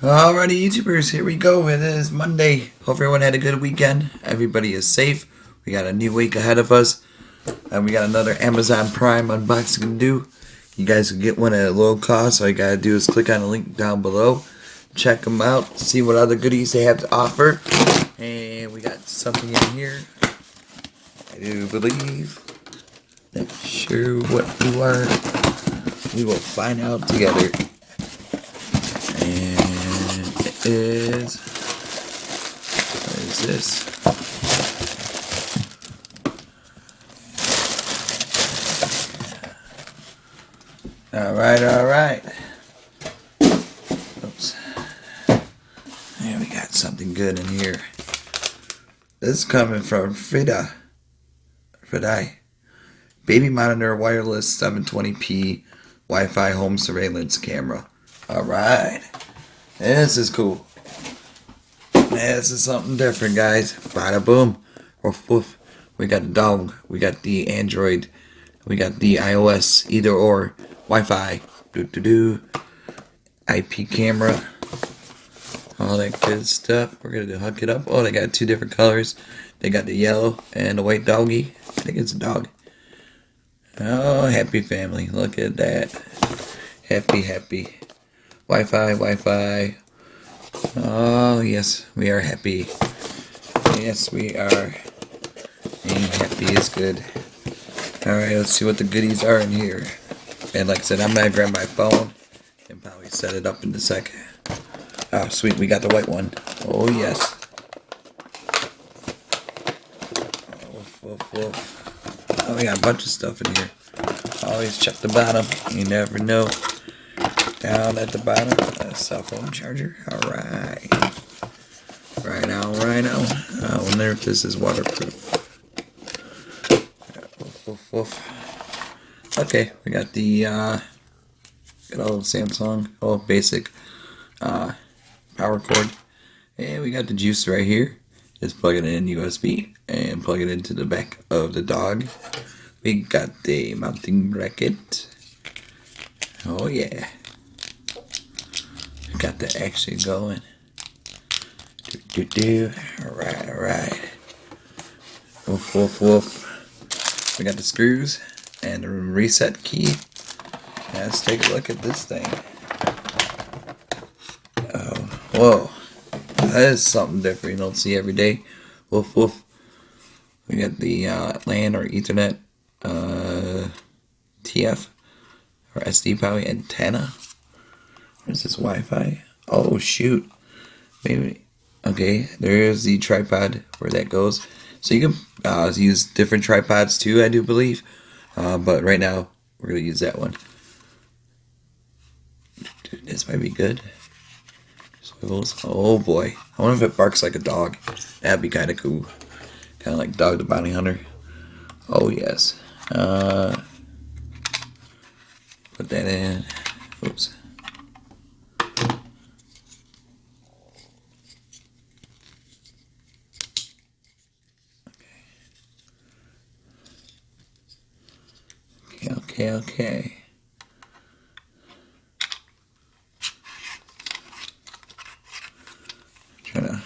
Alrighty, YouTubers, here we go. It is Monday. Hope everyone had a good weekend. Everybody is safe. We got a new week ahead of us. And we got another Amazon Prime unboxing to do. You guys can get one at a low cost. All you gotta do is click on the link down below. Check them out. See what other goodies they have to offer. And we got something in here. I do believe. Not sure what you are. We will find out together. And it is, what is this? Alright. Oops. Yeah, we got something good in here. This is coming from FREDI. Baby monitor wireless 720p Wi-Fi home surveillance camera. Alright. This is cool. This is something different, guys. Bada boom. Woof woof. We got the dog. We got the Android. We got the iOS. Either or. Wi-Fi. IP camera. All that good stuff. We're going to hook it up. Oh, they got two different colors. They got the yellow and the white doggy. I think it's a dog. Oh, happy family. Look at that. Happy. Wi-Fi. Oh, yes, we are happy. Yes, we are. Being happy is good. Alright, let's see what the goodies are in here. And like I said, I'm going to grab my phone and probably set it up in a second. Oh, sweet, we got the white one. Oh, yes. Woof. Oh, we got a bunch of stuff in here. Always check the bottom. You never know. Down at the bottom, a cell phone charger. Alright. Right on. I wonder if this is waterproof. Woof. Okay, we got the good old Samsung, basic power cord. And we got the juice right here. Just plug it in USB and plug it into the back of the dog. We got the mounting bracket. Oh yeah. Got the action going. Alright. Woof. We got the screws and the reset key. Now let's take a look at this thing. Oh, whoa. That is something different you don't see every day. Woof. We got the LAN or Ethernet TF or SD probably antenna. Where's this Wi-Fi? Oh shoot. Maybe. Okay, there's the tripod where that goes. So you can use different tripods too, I do believe. But right now we're gonna use that one. Dude, this might be good. Swivels. Oh boy. I wonder if it barks like a dog. That'd be kind of cool. Kind of like Dog the Bounty Hunter. Oh yes. Put that in. Oops. Okay. Trying to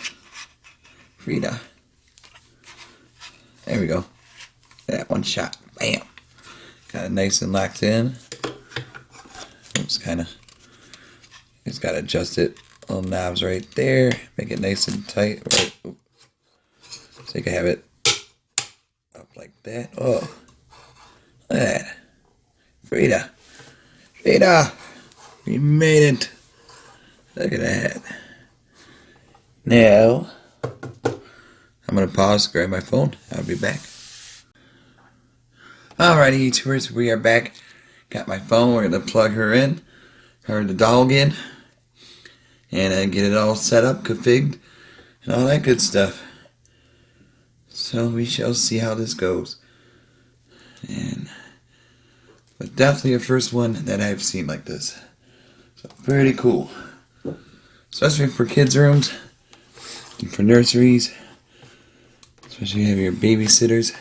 FREDI. There we go. That one shot. Bam. Got it nice and locked in. Oops, just gotta adjust it. Little knobs right there. Make it nice and tight. Right. So you can have it up like that. Oh. Look at that. FREDI, we made it. Look at that. Now, I'm going to pause, grab my phone. I'll be back. Alrighty, YouTubers, we are back. Got my phone. We're going to plug her in, the dog in, and get it all set up, configured, and all that good stuff. So we shall see how this goes. But definitely a first one that I've seen like this. So pretty cool. Especially for kids' rooms and for nurseries. Especially if you have your babysitters.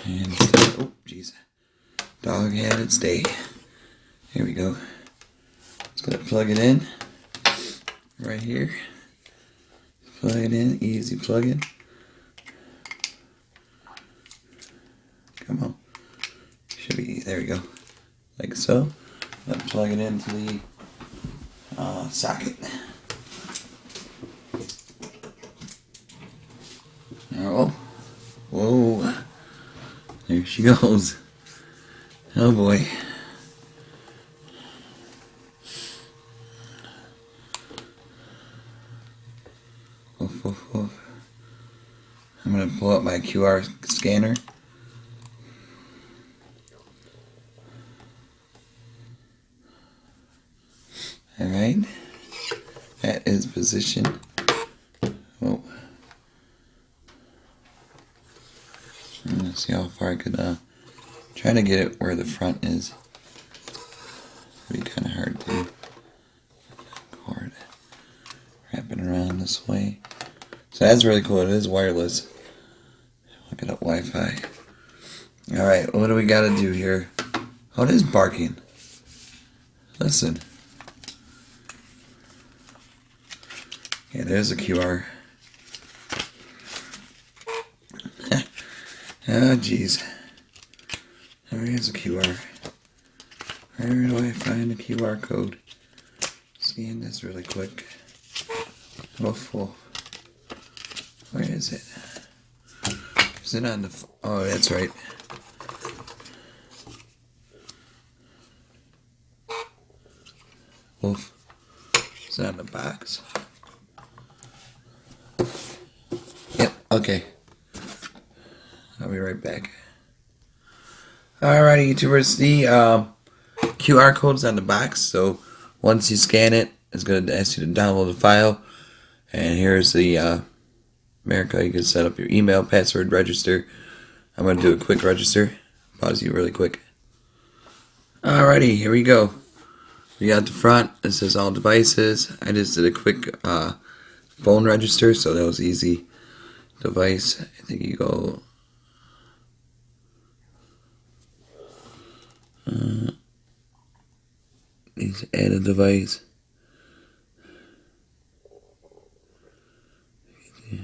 And oh jeez. Dog had its day. Here we go. Just gonna plug it in. right here. Plug it in, easy plug in. Come on. Should be, there we go. Like so. Then plug it into the socket. Oh. Whoa. There she goes. Oh boy. Oof, oof, oof. I'm going to pull up my QR scanner. Alright. That is positioned. Oh. Let's see how far I could try to get it where the front is. It'd be kind of hard to cord wrapping around this way. So that's really cool. It is wireless. Look at up Wi-Fi. Alright, what do we got to do here? Oh, it is barking. Listen. Yeah, there's a QR. Oh, jeez. There is a QR. Where do I find the QR code? Scan this really quick. Woof, woof. Where is it? Is it on the... Oh, that's right. Woof. Is it on the box? Yep, okay. I'll be right back. Alrighty, YouTubers, the QR code's on the box, so once you scan it, it's going to ask you to download the file. And here's the America. You can set up your email, password, register. I'm going to do a quick register. Pause you really quick. Alrighty, here we go. We got the front. It says all devices. I just did a quick phone register, so that was easy. Device. I think you go. Needs to add a device. Yeah.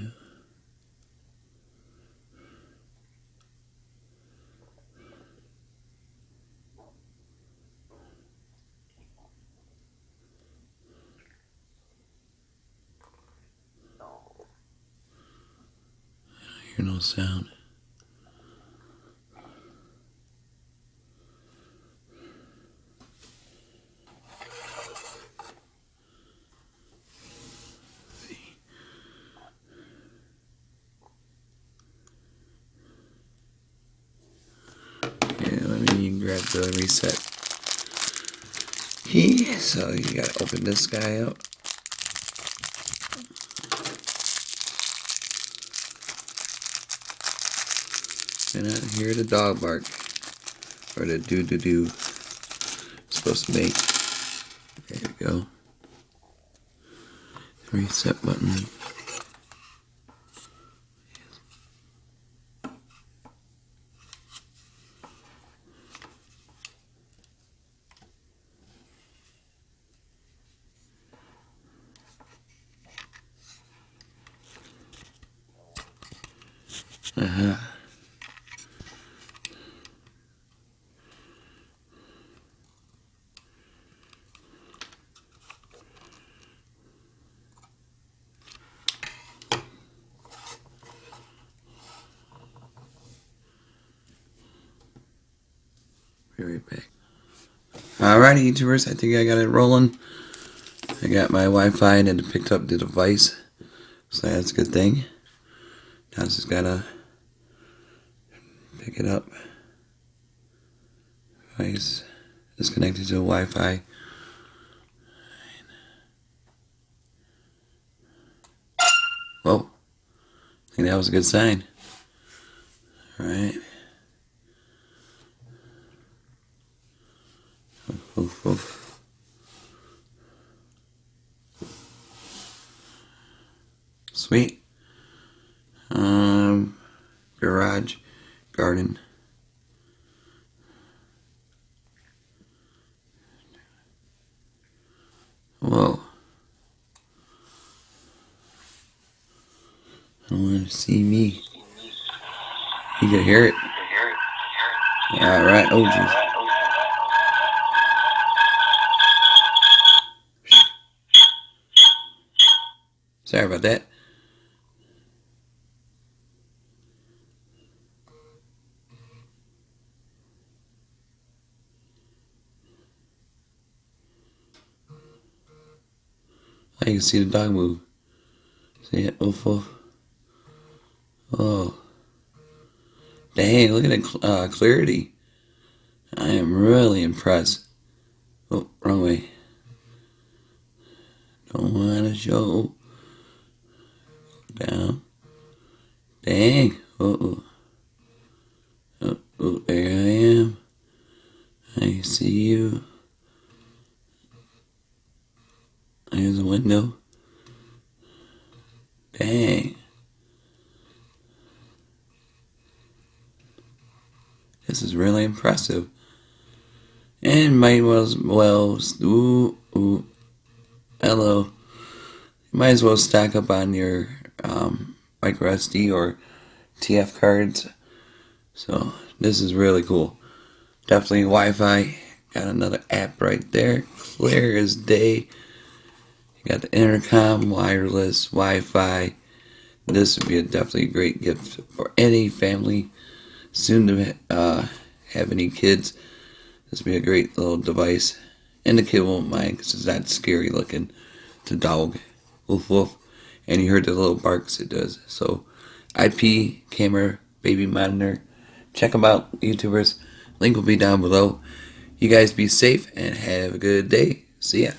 I hear no sound. Let me grab the reset key. So you gotta open this guy up. And I hear the dog bark, or the do supposed to make. There we go. Reset button. Be right back. Alrighty, YouTubers, I think I got it rolling. I got my Wi-Fi and it picked up the device, so that's a good thing. Now I just gotta pick it up. Device is connected to Wi-Fi. Whoa, I think that was a good sign. Alright. Oof, oof. Sweet. Garage, garden. Whoa. You can hear it. Alright, oh jeez. Sorry about that. I can see the dog move. See it? Oof, oof. Oh. Dang, look at the clarity. I am really impressed. Oh, wrong way. Don't want to show. Down. Dang. Uh-oh. Oh, there I am. I see you. There's a window. Dang. This is really impressive. And might as well, hello. You might as well stack up on your micro SD or TF cards. So this is really cool. Definitely Wi-Fi. Got another app right there. Clear as day. You got the intercom, wireless, Wi-Fi. This would be definitely a great gift for any family soon to have any kids. This would be a great little device. And the kid won't mind because it's not scary looking. It's a dog. Woof woof. And you heard the little barks it does. So IP camera baby monitor. Check them out, YouTubers. Link will be down below. You guys be safe and have a good day. See ya.